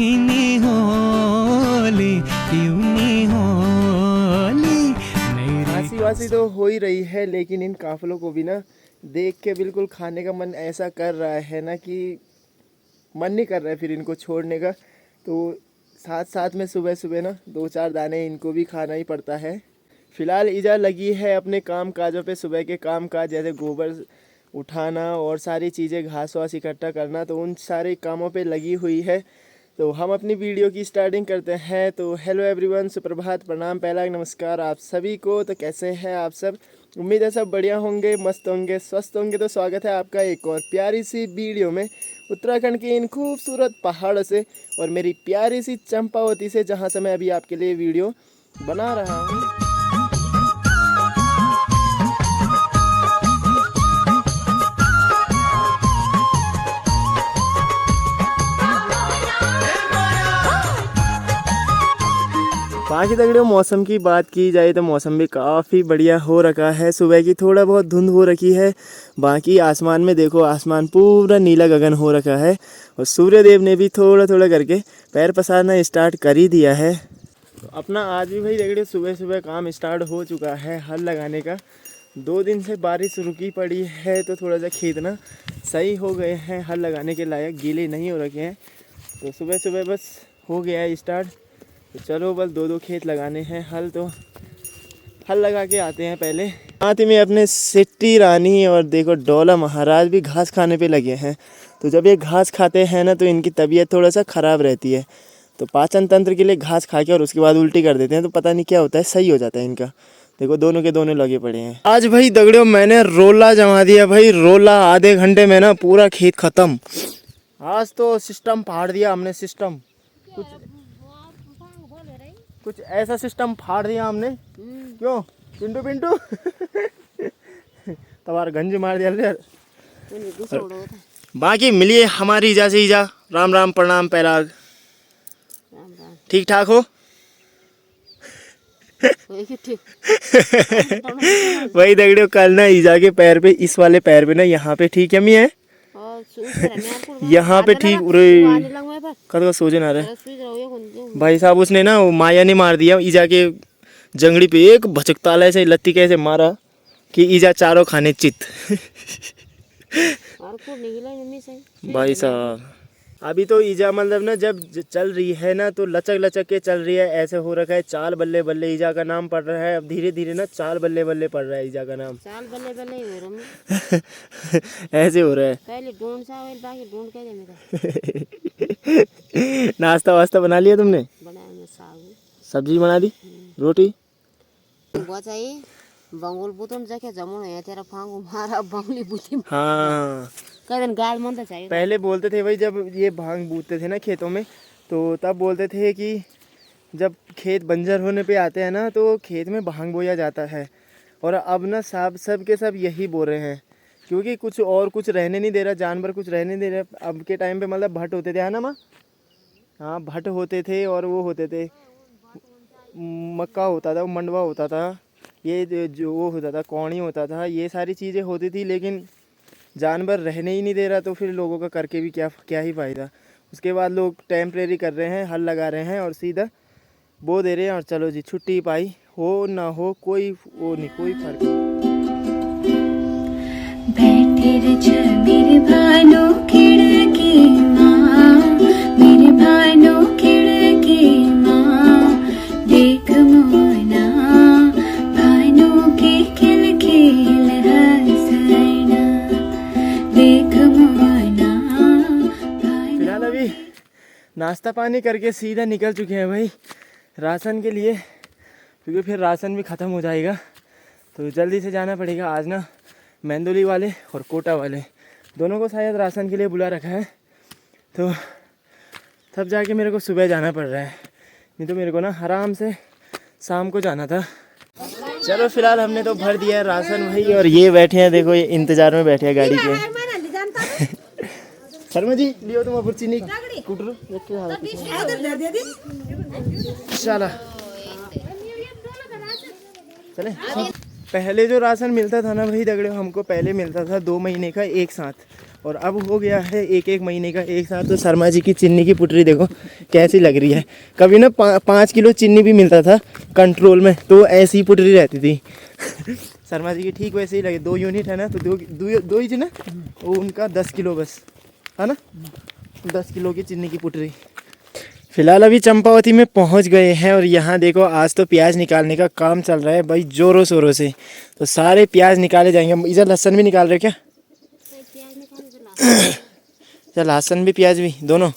Uni Holi uni Holi. खांसी वासी तो हो ही रही है, लेकिन इन काफिलों को भी ना देख के बिल्कुल खाने का मन ऐसा कर रहा है ना कि मन नहीं कर रहा है फिर इनको छोड़ने का। तो साथ साथ में सुबह सुबह ना 2-4 दाने इनको भी खाना ही पड़ता है। फ़िलहाल ईजा लगी है अपने काम काजों पे, सुबह के काम काज जैसे गोबर उठाना और सारी चीज़ें घास वास इकट्ठा करना, तो उन सारे कामों पे लगी हुई है। तो हम अपनी वीडियो की स्टार्टिंग करते हैं। तो हेलो एवरीवन, सुप्रभात, प्रणाम, पहला नमस्कार आप सभी को। तो कैसे हैं आप सब? उम्मीद है सब बढ़िया होंगे, मस्त होंगे, स्वस्थ होंगे। तो स्वागत है आपका एक और प्यारी सी वीडियो में उत्तराखंड के इन खूबसूरत पहाड़ों से और मेरी प्यारी सी चंपावती से, जहां से मैं अभी आपके लिए वीडियो बना रहा हूँ। बाकी तगड़े मौसम की बात की जाए तो मौसम भी काफ़ी बढ़िया हो रखा है। सुबह की थोड़ा बहुत धुंध हो रखी है, बाकी आसमान में देखो, आसमान पूरा नीला गगन हो रखा है और सूर्य देव ने भी थोड़ा थोड़ा करके पैर पसारना स्टार्ट कर ही दिया है। तो अपना आज भी भाई तगड़े सुबह सुबह काम स्टार्ट हो चुका है हल लगाने का। 2 दिन से बारिश रुकी पड़ी है तो थोड़ा सा खेत ना सही हो गए हैं, हल लगाने के लायक गीले नहीं हो रखे हैं। तो सुबह सुबह बस हो गया है स्टार्ट। तो चलो बस 2-2 खेत लगाने हैं हल, तो हल लगा के आते हैं पहले। साथ में अपने सिट्टी रानी और देखो डोला महाराज भी घास खाने पे लगे हैं। तो जब ये घास खाते हैं ना तो इनकी तबीयत थोड़ा सा ख़राब रहती है, तो पाचन तंत्र के लिए घास खा के और उसके बाद उल्टी कर देते हैं, तो पता नहीं क्या होता है, सही हो जाता है इनका। देखो दोनों के दोनों लगे पड़े हैं। आज भाई दगड़ियों मैंने रोला जमा दिया भाई, रोला आधे घंटे में ना पूरा खेत ख़त्म। आज तो सिस्टम फाड़ दिया हमने, सिस्टम कुछ ऐसा सिस्टम फाड़ दिया हमने। क्यों पिंटू पिंटू तबार गंज मार दिया यार। बाकी मिलिए हमारी ईजा से। ईजा राम राम, प्रणाम, पैराग, ठीक ठाक हो? वही दगड़ियों कल ना ईजा के पैर पे, इस वाले पैर पे ना यहाँ पे ठीक है, है यहाँ पे ठीक। कद का सोजन आ रहा है भाई साहब। उसने ना वो माया ने मार दिया ईजा के जंगड़ी पे, एक भचकताला ऐसे लत्ती कैसे मारा कि ईजा चारों खाने चित। भाई साहब अभी तो ईजा मतलब ना जब चल रही है ना तो लचक लचक के चल रही है, ऐसे हो रखा है चाल बल्ले बल्ले ईजा का नाम पड़ रहा है। अब धीरे धीरे ना चाल बल्ले बल्ले पड़ रहा है ईजा का नाम। चाल बल्ले बल्ले ही हो रहा ऐसे हो रहा है। पहले ढूंढ सा बाकी ढूंढ के मेरा नाश्ता वास्ता बना लिया तुमने? बनाया, सब्जी बना दी, रोटी बहुत चाहिए। बंगुल बुतन जाके जमुन है तेरा फांगू मारा बंगली बुती। हाँ गाल मन चाहिए। पहले बोलते थे भाई जब ये भांग बूतते थे ना खेतों में, तो तब बोलते थे कि जब खेत बंजर होने पे आते हैं ना तो खेत में भांग बोया जाता है। और अब ना सब के सब यही बोल रहे हैं, क्योंकि कुछ और कुछ रहने नहीं दे रहा, जानवर कुछ रहने नहीं दे रहा। अब के टाइम पे मतलब भट्ट होते थे, है ना माँ? हाँ भट्ट होते थे और वो होते थे, मक्का होता था, मंडवा होता था, ये जो वो होता था, कौड़ी होता था, ये सारी चीज़ें होती थी। लेकिन जानवर रहने ही नहीं दे रहा, तो फिर लोगों का करके भी क्या ही फ़ायदा। उसके बाद लोग टेम्परेरी कर रहे हैं, हल लगा रहे हैं और सीधा बो दे रहे हैं और चलो जी छुट्टी पाई, हो ना हो कोई वो नहीं, कोई फर्क नहीं। बैठे मेरे भानो खिड़की माँ, मेरे भानो खिड़की माँ, देख मोना भानो के खिल खिल हंसना, देख मोना। फिलहाल अभी नाश्ता पानी करके सीधा निकल चुके हैं भाई राशन के लिए, क्योंकि फिर राशन भी ख़त्म हो जाएगा। तो जल्दी से जाना पड़ेगा। आज ना मेंदोली वाले और कोटा वाले दोनों को शायद राशन के लिए बुला रखा है, तो तब जाके मेरे को सुबह जाना पड़ रहा है, नहीं तो मेरे को ना आराम से शाम को जाना था। चलो फिलहाल हमने तो भर दिया है राशन भाई, और ये बैठे हैं देखो, ये इंतज़ार में बैठे हैं गाड़ी के। शर्मा जी लियो तुम अब चीनी कुटरू चला चले। पहले जो राशन मिलता था ना भाई दगड़े, हमको पहले मिलता था 2 महीने का एक साथ, और अब हो गया है एक एक महीने का एक साथ। तो शर्मा जी की चीनी की पुटरी देखो कैसी लग रही है। कभी ना 5 किलो चीनी भी मिलता था कंट्रोल में, तो ऐसी ही पुटरी रहती थी। शर्मा जी की ठीक वैसे ही लगे, 2 यूनिट है ना, तो दो ही थी ना, वो उनका 10 किलो बस है ना, 10 किलो की चीनी की पुटरी। फिलहाल अभी चंपावती में पहुंच गए हैं और यहाँ देखो आज तो प्याज निकालने का काम चल रहा है भाई जोरों शोरों से। तो सारे प्याज निकाले जाएंगे। इधर लहसुन भी निकाल रहे क्या? चल लहसुन भी प्याज भी दोनों।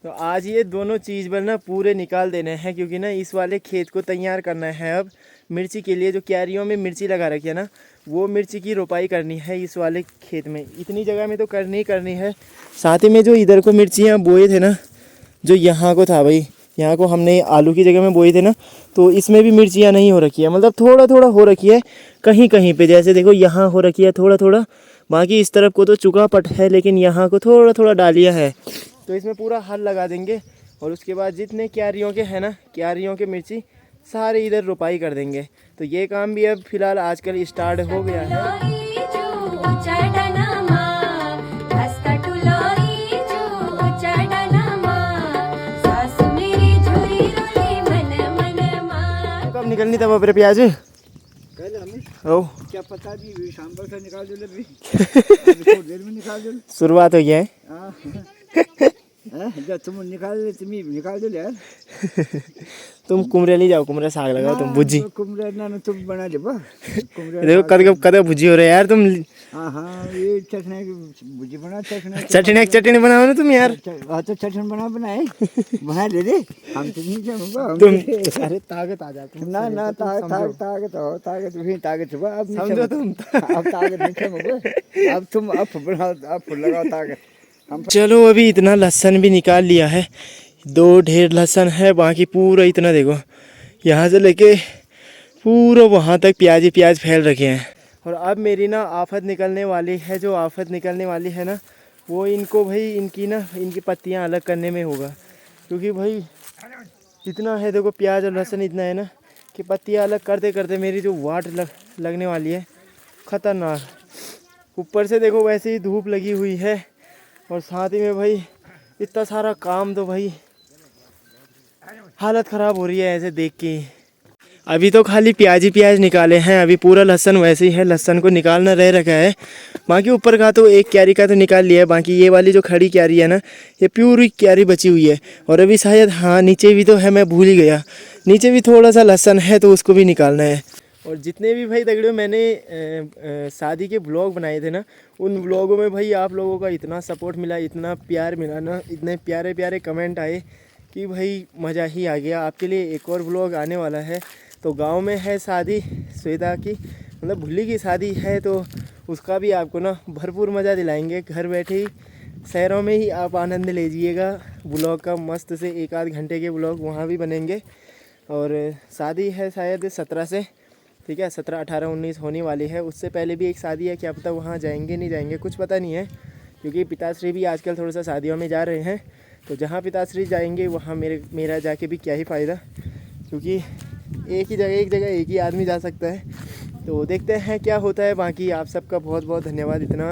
तो आज ये दोनों चीज़ पर ना पूरे निकाल देने हैं, क्योंकि ना इस वाले खेत को तैयार करना है अब मिर्ची के लिए। जो क्यारियों में मिर्ची लगा रखी है ना, वो मिर्ची की रोपाई करनी है इस वाले खेत में। इतनी जगह में तो करनी ही करनी है। साथ ही में जो इधर को मिर्चियाँ बोए थे ना, जो यहाँ को था भाई, यहाँ को हमने आलू की जगह में बोए थे ना, तो इसमें भी मिर्चियाँ नहीं हो रखी है, मतलब थोड़ा थोड़ा हो रखी है कहीं कहीं पे। जैसे देखो यहाँ हो रखी है थोड़ा थोड़ा, बाकी इस तरफ को तो चुका पट है, लेकिन यहाँ को थोड़ा थोड़ा डालिया है। तो इसमें पूरा हल लगा देंगे और उसके बाद जितने क्यारियों के हैं ना, क्यारियों के मिर्ची सारे इधर रोपाई कर देंगे। तो ये काम भी अब फिलहाल आजकल स्टार्ट हो गया है। कब निकलनी तब अपने प्याज ओ क्या पता जी, शाम भर से निकाल दो भी थोड़ी देर में निकाल दो। शुरुआत हो गया है। जब तुम निकाल दो यार। तुम कुमरे ले जाओ, कुमरे साग लगाओ तुम भुजी। कुमरे ना तुम बना दे देखो कद कद भुजी हो रहे यार तुम। हाँ ये चटनी भुजी बना, चटनी बनाओ ना तुम यार। तो चटनी बना दे दे। हम तो नहीं चाहूँगा तुम। अरे ताकत आ जाती ना ना ताकत भी ताकत हुआ। अब समझो तुम। अब ताकत नहीं चाहूँगा। अब तुम अब बनाओ, अब लगाओ ताकत। चलो अभी इतना लहसुन भी निकाल लिया है, 2 ढेर लहसुन है, बाकी पूरा इतना देखो यहाँ से लेके पूरा वहाँ तक प्याज ही प्याज फैल रखे हैं। और अब मेरी ना आफत निकलने वाली है। जो आफत निकलने वाली है ना, वो इनको भाई इनकी पत्तियाँ अलग करने में होगा। क्योंकि भाई इतना है देखो, प्याज और लहसुन इतना है ना कि पत्तियाँ अलग करते करते मेरी जो वाट लगने वाली है ख़तरनाक। ऊपर से देखो वैसे ही धूप लगी हुई है और साथ ही में भाई इतना सारा काम, तो भाई हालत ख़राब हो रही है ऐसे देख के। अभी तो खाली प्याज ही प्याज निकाले हैं, अभी पूरा लहसुन वैसे ही है, लहसुन को निकालना रह रखा है। बाकी ऊपर का तो एक क्यारी का तो निकाल लिया है, बाकी ये वाली जो खड़ी क्यारी है ना, ये प्यूरी क्यारी बची हुई है। और अभी शायद हाँ नीचे भी तो है, मैं भूल ही गया, नीचे भी थोड़ा सा लहसुन है, तो उसको भी निकालना है। और जितने भी भाई दगड़ियों मैंने शादी के ब्लॉग बनाए थे ना, उन ब्लॉगों में भाई आप लोगों का इतना सपोर्ट मिला, इतना प्यार मिला ना, इतने प्यारे प्यारे कमेंट आए कि भाई मज़ा ही आ गया। आपके लिए एक और ब्लॉग आने वाला है। तो गांव में है शादी श्वेता की, मतलब भुल्ली की शादी है, तो उसका भी आपको ना भरपूर मज़ा दिलाएंगे। घर बैठे ही शहरों में ही आप आनंद लीजिएगा ब्लॉग का। मस्त से 1 आध घंटे के ब्लॉग वहाँ भी बनेंगे। और शादी है शायद 17 से, ठीक है, 17, 18, 19 होने वाली है। उससे पहले भी एक शादी है, क्या पता वहाँ जाएंगे नहीं जाएंगे, कुछ पता नहीं है। क्योंकि पिताश्री भी आजकल थोड़ा सा शादियों में जा रहे हैं, तो जहाँ पिताश्री जाएंगे वहाँ मेरा जाके भी क्या ही फ़ायदा, क्योंकि एक जगह एक ही आदमी जा सकता है। तो देखते हैं क्या होता है। बाकी आप सबका बहुत बहुत धन्यवाद इतना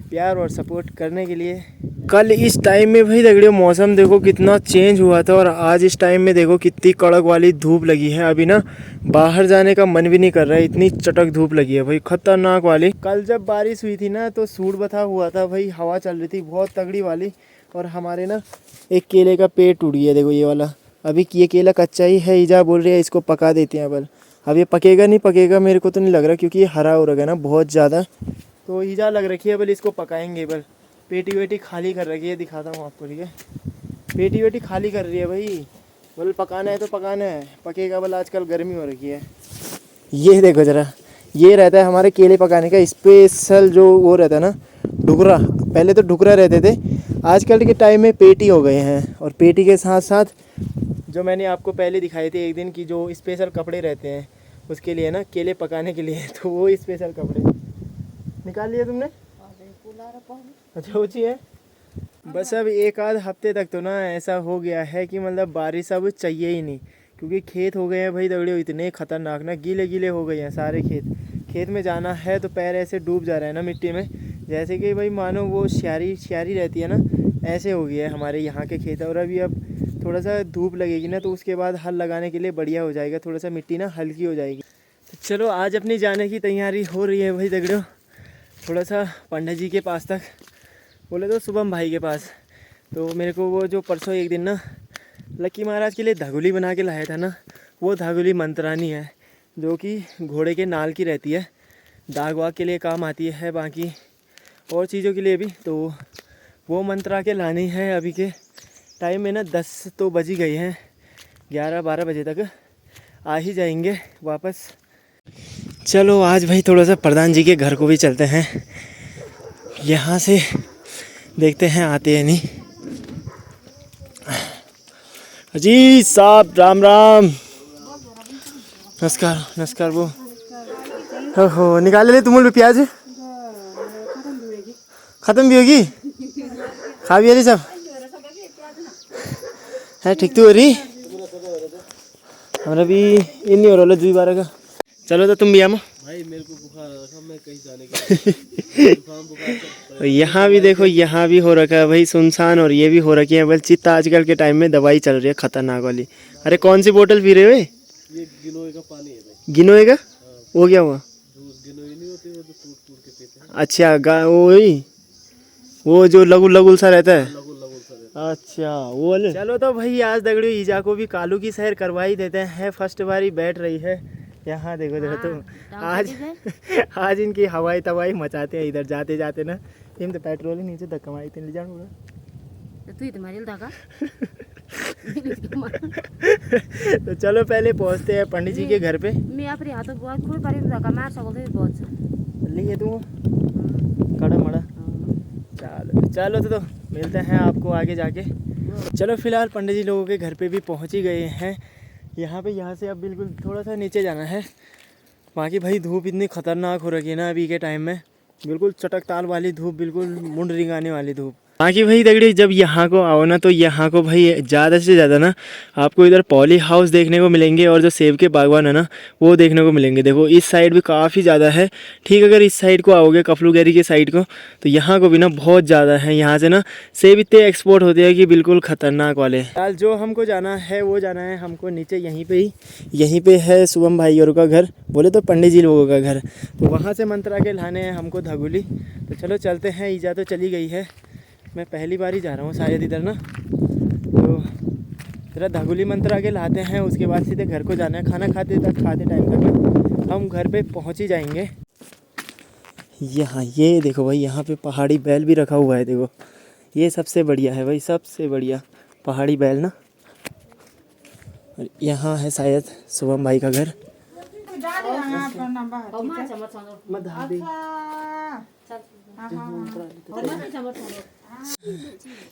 प्यार और सपोर्ट करने के लिए। कल इस टाइम में भाई दगड़ियों मौसम देखो कितना चेंज हुआ था, और आज इस टाइम में देखो कितनी कड़क वाली धूप लगी है। अभी ना बाहर जाने का मन भी नहीं कर रहा है, इतनी चटक धूप लगी है भाई, खतरनाक वाली। कल जब बारिश हुई थी ना, तो सूट बथा हुआ था भाई, हवा चल रही थी बहुत तगड़ी वाली। और हमारे ना एक केले का पेड़ टूट गया देखो, ये वाला। अभी ये केला कच्चा ही है, ईजा बोल रही है इसको पका देते हैं बल। अब ये पकेगा नहीं पकेगा मेरे को तो नहीं लग रहा, क्योंकि ये हरा हो रहा है ना बहुत ज़्यादा, तो ईजा लग रखी है बल, इसको पकाएंगे बल। पेटी वेटी खाली कर रखी है, दिखाता हूँ आपको, ठीक है। पेटी वेटी खाली कर रही है भाई, बल पकाना है तो पकाना है, पकेगा बल। आजकल गर्मी हो रखी है। ये देखो ज़रा, ये रहता है हमारे केले पकाने का स्पेशल, जो वो रहता है ना ढुकरा। पहले तो ढुकरा रहते थे, आजकल के टाइम में पेटी हो गए हैं। और पेटी के साथ साथ जो मैंने आपको पहले दिखाए थे एक दिन की, जो स्पेशल कपड़े रहते हैं उसके लिए ना, केले पकाने के लिए, तो वो स्पेशल कपड़े निकाल लिए तुमने। अच्छा ऊँची है। बस अब 1 आध हफ्ते तक तो ना ऐसा हो गया है कि मतलब बारिश अब चाहिए ही नहीं, क्योंकि खेत हो गए हैं भाई दगड़ियों इतने खतरनाक ना, गीले गीले हो गए हैं सारे खेत। खेत में जाना है तो पैर ऐसे डूब जा रहे हैं ना मिट्टी में, जैसे कि भाई मानो वो स्यारी रहती है ना, ऐसे हो गया है हमारे यहाँ के खेत। और अभी अब थोड़ा सा धूप लगेगी ना तो उसके बाद हल लगाने के लिए बढ़िया हो जाएगा, थोड़ा सा मिट्टी ना हल्की हो जाएगी। तो चलो आज अपनी जाने की तैयारी हो रही है भाई दगड़ियों, थोड़ा सा पंडित जी के पास तक, बोले तो शुभम भाई के पास। तो मेरे को वो जो परसों एक दिन ना लक्की महाराज के लिए धागुली बना के लाया था ना, वो धागुली मंत्रानी है जो कि घोड़े के नाल की रहती है, दाग वाग के लिए काम आती है, बाकी और चीज़ों के लिए भी। तो वो मंत्रा के लानी है। अभी के टाइम में ना 10 तो बज ही गई हैं, 11-12 बजे तक आ ही जाएंगे वापस। चलो आज भाई थोड़ा सा प्रधान जी के घर को भी चलते हैं, यहाँ से देखते हैं आते हैं नहीं। जी साहब राम राम, नमस्कार नमस्कार। वो हो निकाल ले तुम प्याज, खत्म भी होगी, खा भी रही सब है ठीक तो हो रही, हमारा भी इन नहीं हो रहा 2-12 का। चलो तो तुम भी आमो भाई, मेरे को बुखार आ रखा, मैं कहीं जाने के यहाँ भी देखो, यहाँ भी हो रखा है भाई सुनसान, और ये भी हो रखी है बल चित्ता। आजकल के टाइम में दवाई चल रही है खतरनाक वाली। अरे कौन सी बोतल पी रहे हो? ये गिनोए का पानी है भाई। गिनोए का? वो क्या हुआ? गिनोए नहीं होती, वो जो टूट के पीते हैं। अच्छा वो जो लगुल सा रहता है। अच्छा वो वाले। चलो तो भाई आज दगड़ियों ईजा को भी कालू की सैर करवा ही देते हैं, फर्स्ट बारी बैठ रही है यहाँ। देखो तो आज इनकी हवाई तवाई मचाते हैं इधर जाते जाते ना। इन तो पेट्रोल ही नीचे धक्का मारी ले जाऊंगा तू तुम्हारी धक्का। तो चलो पहले पहुँचते हैं पंडित जी के घर पे। मैं अपने हाथों बहुत खूब पारी धक्का मार सकते बहुत लिए तू कड़ा मड़ा। चलो तो मिलते हैं आपको आगे जाके। चलो फिलहाल पंडित जी लोगों के घर पे भी पहुंच ही गए हैं। यहाँ से अब बिल्कुल थोड़ा सा नीचे जाना है। बाकी भाई धूप इतनी ख़तरनाक हो रखी है ना अभी के टाइम में, बिल्कुल चटक ताल वाली धूप, बिल्कुल मुंड रिंगाने वाली धूप। बाकी भाई दगड़ी जब यहाँ को आओ ना तो यहाँ को भाई ज़्यादा से ज़्यादा ना आपको इधर पॉली हाउस देखने को मिलेंगे, और जो सेब के बागवान है ना वो देखने को मिलेंगे। देखो इस साइड भी काफ़ी ज़्यादा है। ठीक, अगर इस साइड को आओगे कफलूगैरी के साइड को तो यहाँ को भी ना बहुत ज़्यादा है। यहाँ से ना सेब इतने एक्सपोर्ट होते हैं कि बिल्कुल ख़तरनाक वाले। फिलहाल जो हमको जाना है वो जाना है हमको नीचे, यहीं पे है शुभम भाई और का घर, बोले तो पंडित जी लोगों का घर। तो वहाँ से मंत्रा के लाने हैं हमको धागुली। तो चलो चलते हैं। ईजा तो चली गई है, मैं पहली बार ही जा रहा हूँ शायद इधर ना। तो जरा धागुली मंत्रा के लाते हैं, उसके बाद सीधे घर को जाना है। खाना खाते टाइम तक ना हम घर पे पहुँच ही जाएंगे। यहाँ ये देखो भाई, यहाँ पे पहाड़ी बैल भी रखा हुआ है। देखो ये सबसे बढ़िया है भाई, सबसे बढ़िया पहाड़ी बैल ना। यहाँ है शायद शुभम भाई का घर।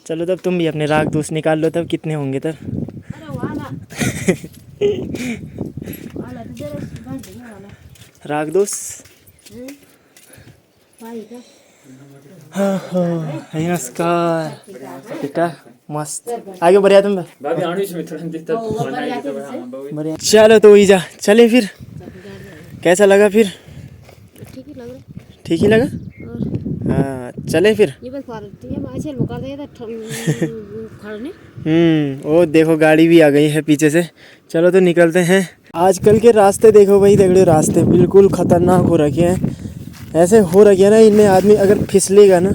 चलो तब तुम भी अपने राग दोस्त निकाल लो, तब कितने होंगे तब। राग दोस्त हाँ नमस्कार बेटा, मस्त आगे बढ़िया तुम बढ़िया। चलो तो ईजा चले फिर, कैसा लगा फिर? ठीक ही लगा। हाँ चले फिर। वो देखो गाड़ी भी आ गई है पीछे से। चलो तो निकलते हैं। आजकल के रास्ते देखो भाई दगड़े, रास्ते बिल्कुल ख़तरनाक हो रखे हैं। ऐसे हो रखे हैं ना, इनमें आदमी अगर फिसलेगा ना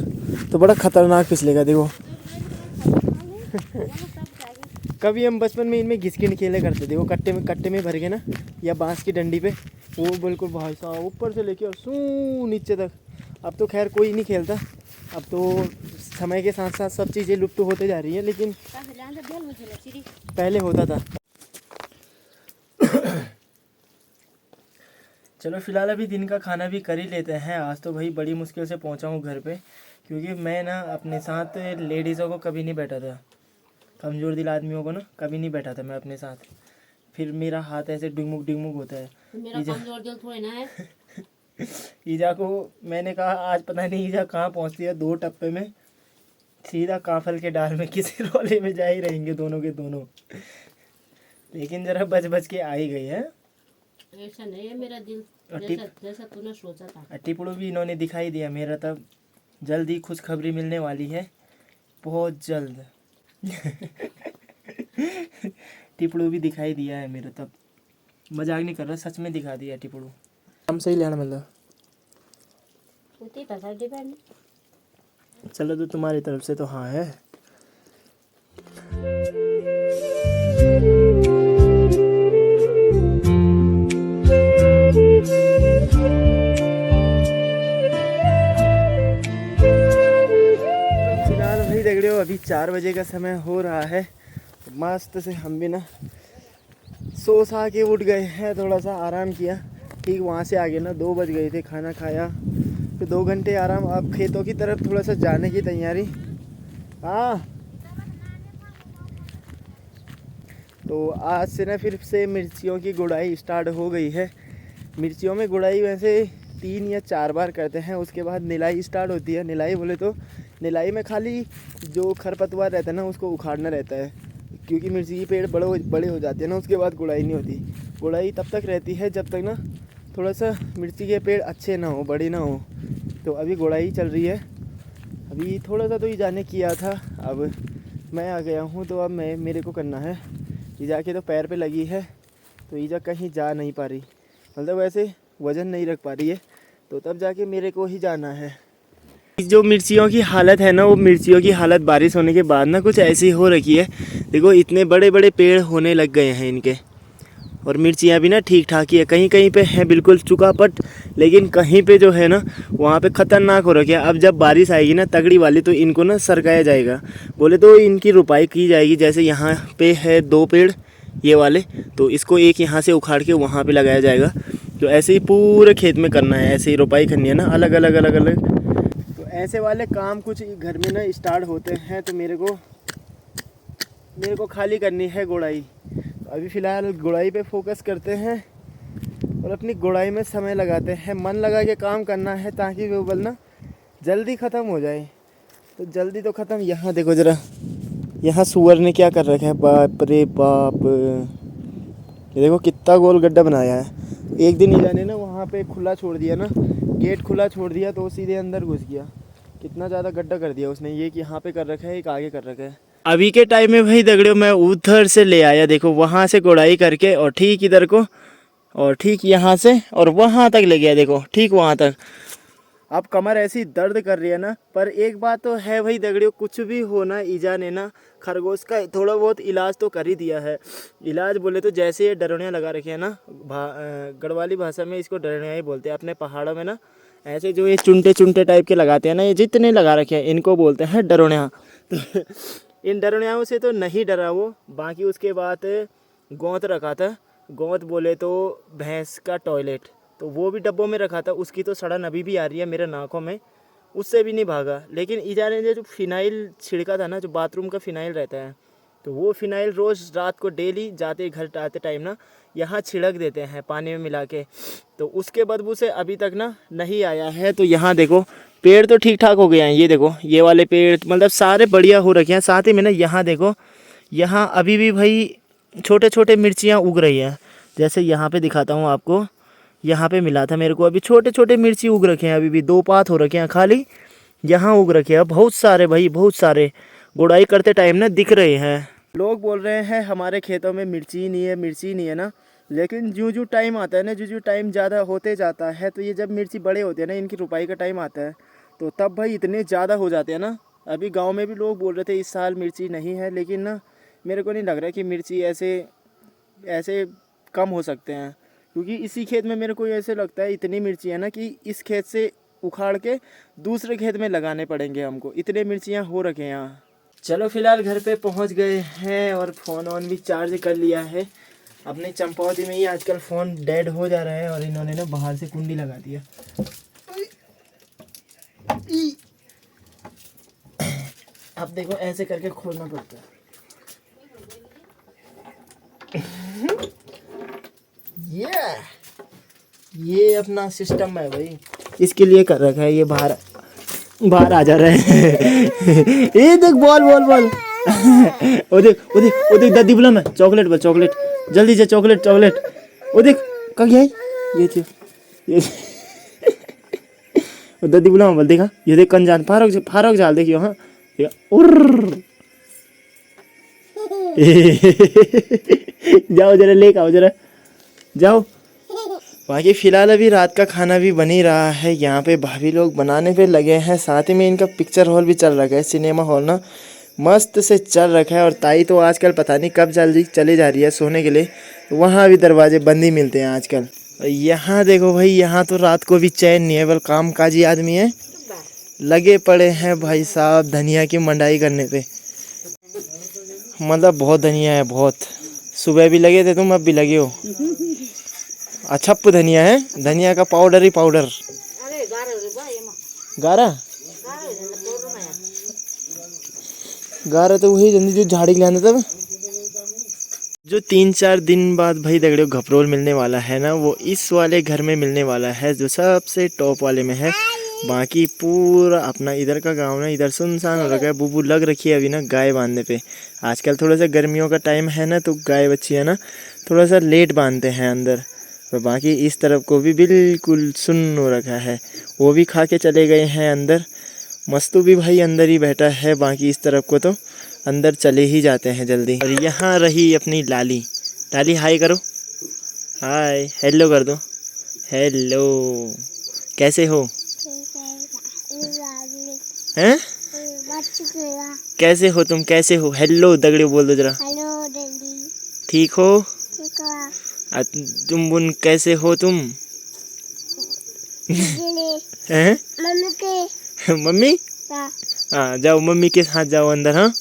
तो बड़ा ख़तरनाक फिसलेगा। देखो कभी हम बचपन में इनमें घिसकिन खेले करते थे, वो कट्टे में भर के ना, या बांस की डंडी पे, वो बिल्कुल भाई साहब ऊपर से लेके और सू नीचे तक। अब तो खैर कोई नहीं खेलता, अब तो समय के साथ साथ सब चीज़ें लुप्त होते जा रही हैं, लेकिन पहले होता था। चलो फिलहाल अभी दिन का खाना भी कर ही लेते हैं। आज तो भाई बड़ी मुश्किल से पहुंचा हूँ घर पे, क्योंकि मैं ना अपने साथ लेडीज़ों को कभी नहीं बैठा था, कमज़ोर दिल आदमियों को ना कभी नहीं बैठा था मैं अपने साथ। फिर मेरा हाथ ऐसे डिमुक होता है। मेरा कमज़ोर दिल थोड़ी ना है। ईजा को मैंने कहा आज पता नहीं ईजा कहाँ पहुँचती है, 2 टप्पे में सीधा काफल के डाल में किसी रोले में जा ही रहेंगे दोनों के दोनों। लेकिन ज़रा बच के आ ही गई है। ऐसा नहीं है मेरा दिल। और जैसा तूने सोचा था। टिपड़ू भी इन्होंने दिखाई दिया मेरा, तब जल्द ही खुशखबरी मिलने वाली है, बहुत जल्द। टिपड़ू भी दिखाई दिया है मेरा, तब मजाक नहीं कर रहा, सच में दिखा दिया टिपड़ू। हम सही लेना मतलब उतनी पैसा डिपेंड। चलो तो तुम्हारी तरफ से तो हाँ है। फिलहाल भाई देख रहे हो अभी 4 बजे का समय हो रहा है, मस्त से हम भी ना सो सा के उठ गए हैं, थोड़ा सा आराम किया। ठीक वहाँ से आगे ना 2 बज गए थे, खाना खाया, फिर 2 घंटे आराम। अब खेतों की तरफ थोड़ा सा जाने की तैयारी। हाँ, तो आज से ना फिर से मिर्चियों की गुड़ाई स्टार्ट हो गई है। मिर्चियों में गुड़ाई वैसे 3 या 4 बार करते हैं, उसके बाद निलाई स्टार्ट होती है। निलाई बोले तो निलाई में खाली जो खरपतवार रहता है ना उसको उखाड़ना रहता है, क्योंकि मिर्ची के पेड़ बड़े हो जाते हैं ना, उसके बाद गुड़ाई नहीं होती। गुड़ाई तब तक रहती है जब तक ना थोड़ा सा मिर्ची के पेड़ अच्छे ना हो, बड़े ना हो। तो अभी गुड़ाई चल रही है। अभी थोड़ा सा तो ईजा ने किया था, अब मैं आ गया हूँ, तो अब मेरे को करना है। ईजा के तो पैर पे लगी है, तो ईजा कहीं जा नहीं पा रही, मतलब वैसे वज़न नहीं रख पा रही है, तो तब जाके मेरे को ही जाना है। जो मिर्चियों की हालत है ना, वो मिर्चियों की हालत बारिश होने के बाद ना कुछ ऐसी हो रखी है। देखो इतने बड़े बड़े पेड़ होने लग गए हैं इनके, और मिर्चियाँ भी ना ठीक ठाक ही है। कहीं कहीं पे है बिल्कुल चुकापट, लेकिन कहीं पे जो है ना वहाँ पे ख़तरनाक हो रखी है। अब जब बारिश आएगी ना तगड़ी वाली, तो इनको ना सरकाया जाएगा, बोले तो इनकी रुपाई की जाएगी। जैसे यहाँ पे है 2 पेड़ ये वाले, तो इसको एक यहाँ से उखाड़ के वहाँ पे लगाया जाएगा। तो ऐसे ही पूरे खेत में करना है, ऐसे ही रुपाई करनी है ना, अलग अलग अलग अलग। तो ऐसे वाले काम कुछ घर में ना स्टार्ट होते हैं, तो मेरे को खाली करनी है गुड़ाई। अभी फ़िलहाल गुड़ाई पे फोकस करते हैं और अपनी गुड़ाई में समय लगाते हैं, मन लगा के काम करना है, ताकि वो बल ना जल्दी ख़त्म हो जाए। तो जल्दी तो ख़त्म। यहाँ देखो ज़रा, यहाँ सुअर ने क्या कर रखा है, बाप रे बाप, ये देखो कितना गोल गड्ढा बनाया है। एक दिन ईजा ने ना वहाँ पे खुला छोड़ दिया ना, गेट खुला छोड़ दिया, तो सीधे अंदर घुस गया। कितना ज़्यादा गड्ढा कर दिया उसने। ये कि यहाँ पे कर रखा है, एक आगे कर रखा है। अभी के टाइम में भाई दगड़ियों मैं उधर से ले आया, देखो वहाँ से गुड़ाई करके, और ठीक इधर को, और ठीक यहाँ से और वहाँ तक ले गया, देखो ठीक वहाँ तक। अब कमर ऐसी दर्द कर रही है ना, पर एक बात तो है भाई दगड़ियों, कुछ भी होना, ईजा ने ना खरगोश का थोड़ा बहुत इलाज तो कर ही दिया है। इलाज बोले तो जैसे ये डरोनियाँ लगा रखी है ना, गढ़वाली भाषा में इसको डरोनियाँ ही बोलते हैं। अपने पहाड़ों में ना ऐसे जो ये चुनटे चुनटे टाइप के लगाते हैं ना, ये जितने लगा रखे हैं इनको बोलते हैं डरोनियाँ। तो इन डरोनियाओं से तो नहीं डरा वो। बाकी उसके बाद गोंद रखा था, गोंद बोले तो भैंस का टॉयलेट, तो वो भी डब्बों में रखा था। उसकी तो सड़न अभी भी आ रही है मेरे नाकों में, उससे भी नहीं भागा। लेकिन ईजा ने जो फिनाइल छिड़का था ना, जो बाथरूम का फिनाइल रहता है, तो वो फिनाइल रोज़ रात को डेली जाते घर आते टाइम ना यहाँ छिड़क देते हैं पानी में मिला के, तो उसके बदबू से अभी तक ना नहीं आया है। तो यहाँ देखो पेड़ तो ठीक ठाक हो गए हैं, ये देखो ये वाले पेड़ मतलब सारे बढ़िया हो रखे हैं। साथ ही में ना यहाँ देखो, यहाँ अभी भी भाई छोटे छोटे मिर्चियाँ उग रही हैं। जैसे यहाँ पे दिखाता हूँ आपको, यहाँ पे मिला था मेरे को, अभी छोटे छोटे मिर्ची उग रखे हैं, अभी भी 2 पात हो रखे हैं खाली, यहाँ उग रखे हैं बहुत सारे भाई, बहुत सारे। गुड़ाई करते टाइम ना दिख रहे हैं। लोग बोल रहे हैं हमारे खेतों में मिर्ची नहीं है, मिर्ची नहीं है ना, लेकिन जो टाइम आता है ना, जो टाइम ज़्यादा होते जाता है, तो ये जब मिर्ची बड़े होते हैं ना, इनकी रुपाई का टाइम आता है, तो तब भाई इतने ज़्यादा हो जाते हैं ना। अभी गांव में भी लोग बोल रहे थे इस साल मिर्ची नहीं है, लेकिन ना मेरे को नहीं लग रहा कि मिर्ची ऐसे कम हो सकते हैं, क्योंकि इसी खेत में मेरे को ऐसे लगता है इतनी मिर्ची है ना कि इस खेत से उखाड़ के दूसरे खेत में लगाने पड़ेंगे हमको, इतने मिर्चियाँ हो रखे हैं यहाँ। चलो फिलहाल घर पे पहुँच गए हैं और फ़ोन ऑन भी चार्ज कर लिया है। अपने चंपावती में ही आजकल फ़ोन डेड हो जा रहा है, और इन्होंने ना बाहर से कुंडी लगा दिया। अब देखो ऐसे करके खोलना पड़ता है। ये अपना सिस्टम है भाई, इसके लिए कर रखा है। ये बाहर आ जा रहे हैं। ये देख बॉल ओ देख दादी बोला मैं चॉकलेट जल्दी से चॉकलेट। ओ देख क्या है ये चीज, ये ददी बुला बोल देखा, ये देख कन जान फारोक जाल देखियो। हाँ ये उर्र जाओ जरा लेके आओ जरा, जाओ। बाकी फ़िलहाल अभी रात का खाना भी बन ही रहा है। यहाँ पे भाभी लोग बनाने पे लगे हैं, साथ ही में इनका पिक्चर हॉल भी चल रखा है, सिनेमा हॉल ना मस्त से चल रखा है। और ताई तो आजकल पता नहीं कब जल्दी चले जा रही है सोने के लिए, वहाँ भी दरवाजे बंद ही मिलते हैं आजकल। यहाँ देखो भाई, यहाँ तो रात को भी चैन नहीं है, बल काम काजी आदमी है, लगे पड़े हैं भाई साहब धनिया की मंडाई करने पे। मतलब बहुत धनिया है बहुत, सुबह भी लगे थे तुम, अब भी लगे हो। अच्छा धनिया है, धनिया का पाउडर ही पाउडर। अरे 11 रुपया ये 11 11 तो वही जल्दी जो झाड़ी लाने तब। जो 3-4 दिन बाद भाई दगड़ियों घपरोल मिलने वाला है ना, वो इस वाले घर में मिलने वाला है जो सबसे टॉप वाले में है। बाकी पूरा अपना इधर का गांव ना इधर सुनसान हो रखा है। बुबू लग रखी है अभी ना गाय बांधने पे। आजकल थोड़ा सा गर्मियों का टाइम है ना, तो गाय बच्ची है ना थोड़ा सा लेट बांधते हैं अंदर। और बाकी इस तरफ को भी बिल्कुल सुन्न हो रखा है, वो भी खा के चले गए हैं अंदर। मस्तू भी भाई अंदर ही बैठा है, बाकी इस तरफ को तो अंदर चले ही जाते हैं जल्दी। और यहाँ रही अपनी लाली। लाली हाय करो, हाय हेलो कर दो, हेलो कैसे हो हैं? कैसे हो तुम, कैसे हो? हेलो दगड़े बोल दो जरा। हेलो डैडी, ठीक हो? ठीक हो? तुम बुन कैसे हो तुम? हैं? मम्मी के मम्मी? पास। हाँ जाओ मम्मी के साथ जाओ अंदर। हाँ